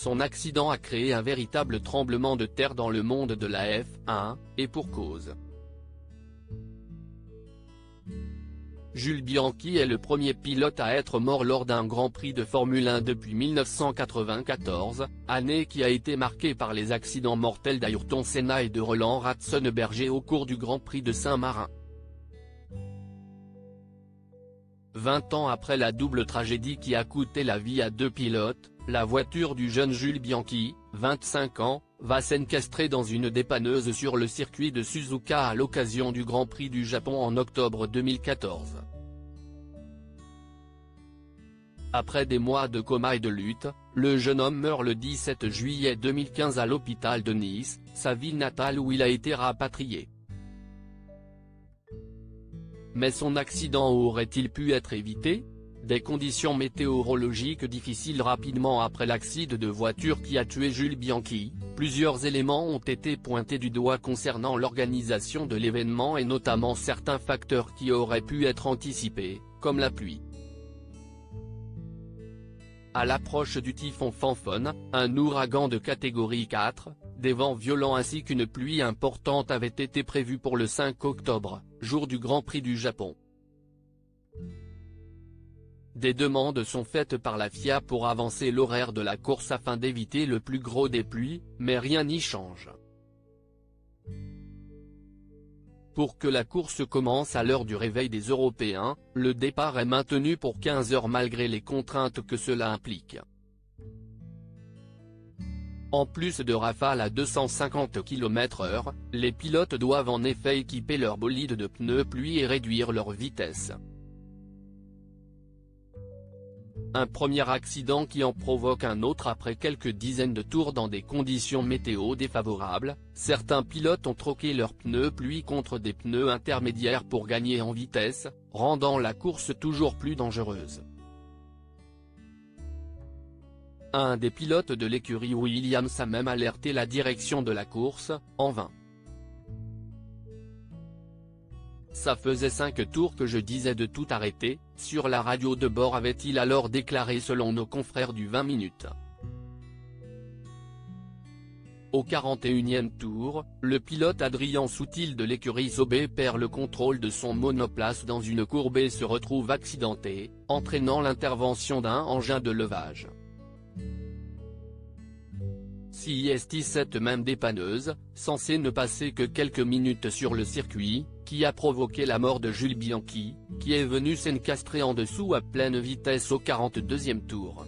Son accident a créé un véritable tremblement de terre dans le monde de la F1, et pour cause. Jules Bianchi est le premier pilote à être mort lors d'un Grand Prix de Formule 1 depuis 1994, année qui a été marquée par les accidents mortels d'Ayrton Senna et de Roland Ratzenberger au cours du Grand Prix de Saint-Marin. 20 ans après la double tragédie qui a coûté la vie à 2 pilotes, la voiture du jeune Jules Bianchi, 25 ans, va s'encastrer dans une dépanneuse sur le circuit de Suzuka à l'occasion du Grand Prix du Japon en octobre 2014. Après des mois de coma et de lutte, le jeune homme meurt le 17 juillet 2015 à l'hôpital de Nice, sa ville natale où il a été rapatrié. Mais son accident aurait-il pu être évité ? Des conditions météorologiques difficiles rapidement après l'accident de voiture qui a tué Jules Bianchi, plusieurs éléments ont été pointés du doigt concernant l'organisation de l'événement et notamment certains facteurs qui auraient pu être anticipés, comme la pluie. À l'approche du typhon Fanfone, un ouragan de catégorie 4, des vents violents ainsi qu'une pluie importante avaient été prévus pour le 5 octobre, jour du Grand Prix du Japon. Des demandes sont faites par la FIA pour avancer l'horaire de la course afin d'éviter le plus gros des pluies, mais rien n'y change. Pour que la course commence à l'heure du réveil des Européens, le départ est maintenu pour 15 h malgré les contraintes que cela implique. En plus de rafales à 250 km/h, les pilotes doivent en effet équiper leur bolide de pneus pluie et réduire leur vitesse. Un premier accident qui en provoque un autre après quelques dizaines de tours dans des conditions météo défavorables, certains pilotes ont troqué leurs pneus pluie contre des pneus intermédiaires pour gagner en vitesse, rendant la course toujours plus dangereuse. Un des pilotes de l'écurie Williams a même alerté la direction de la course, en vain. Ça faisait 5 tours que je disais de tout arrêter, sur la radio de bord avait-il alors déclaré selon nos confrères du 20 minutes. Au 41e tour, le pilote Adrien Soutil de l'écurie Sauber perd le contrôle de son monoplace dans une courbe et se retrouve accidenté, entraînant l'intervention d'un engin de levage. CIST cette même dépanneuse, censée ne passer que quelques minutes sur le circuit, qui a provoqué la mort de Jules Bianchi, qui est venu s'encastrer en dessous à pleine vitesse au 42e tour.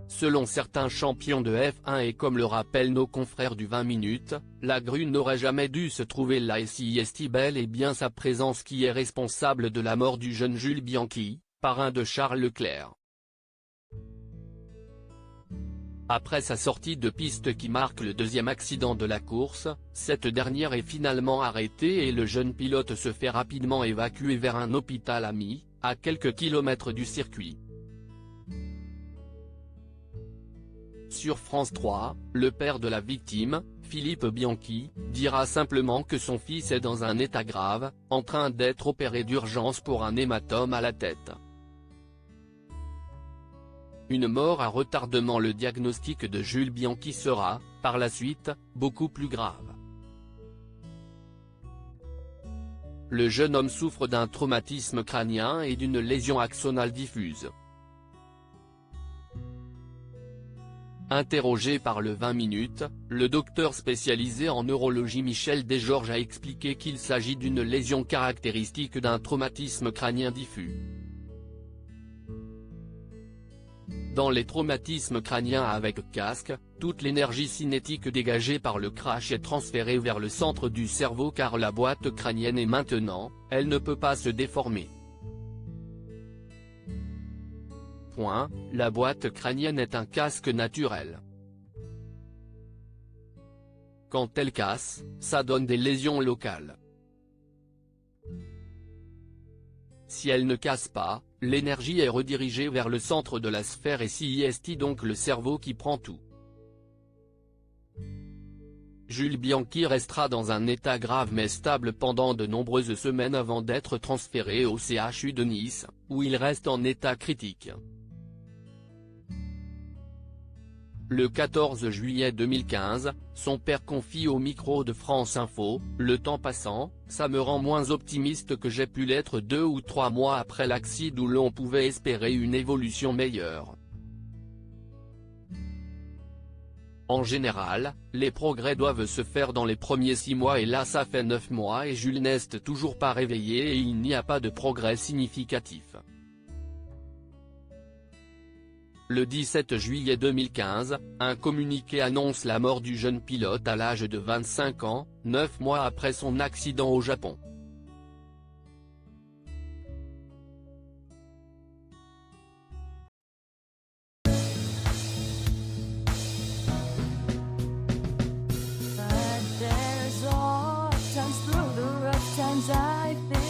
Selon certains champions de F1 et comme le rappellent nos confrères du 20 minutes, la grue n'aurait jamais dû se trouver là et CIST bel et bien sa présence qui est responsable de la mort du jeune Jules Bianchi, parrain de Charles Leclerc. Après sa sortie de piste qui marque le deuxième accident de la course, cette dernière est finalement arrêtée et le jeune pilote se fait rapidement évacuer vers un hôpital ami, à quelques kilomètres du circuit. Sur France 3, le père de la victime, Philippe Bianchi, dira simplement que son fils est dans un état grave, en train d'être opéré d'urgence pour un hématome à la tête. Une mort à retardement. Le diagnostic de Jules Bianchi sera, par la suite, beaucoup plus grave. Le jeune homme souffre d'un traumatisme crânien et d'une lésion axonale diffuse. Interrogé par le 20 minutes, le docteur spécialisé en neurologie Michel Desgeorges a expliqué qu'il s'agit d'une lésion caractéristique d'un traumatisme crânien diffus. Dans les traumatismes crâniens avec casque, toute l'énergie cinétique dégagée par le crash est transférée vers le centre du cerveau car la boîte crânienne est maintenant, elle ne peut pas se déformer. La boîte crânienne est un casque naturel. Quand elle casse, ça donne des lésions locales. Si elle ne casse pas, l'énergie est redirigée vers le centre de la sphère et CIST donc le cerveau qui prend tout. Jules Bianchi restera dans un état grave mais stable pendant de nombreuses semaines avant d'être transféré au CHU de Nice, où il reste en état critique. Le 14 juillet 2015, son père confie au micro de France Info, « Le temps passant, ça me rend moins optimiste que j'ai pu l'être 2 ou 3 mois après l'accident où l'on pouvait espérer une évolution meilleure. En général, les progrès doivent se faire dans les premiers 6 mois et là ça fait 9 mois et Jules n'est toujours pas réveillé et il n'y a pas de progrès significatif. » Le 17 juillet 2015, un communiqué annonce la mort du jeune pilote à l'âge de 25 ans, 9 mois après son accident au Japon. But there's all times through the rough times I think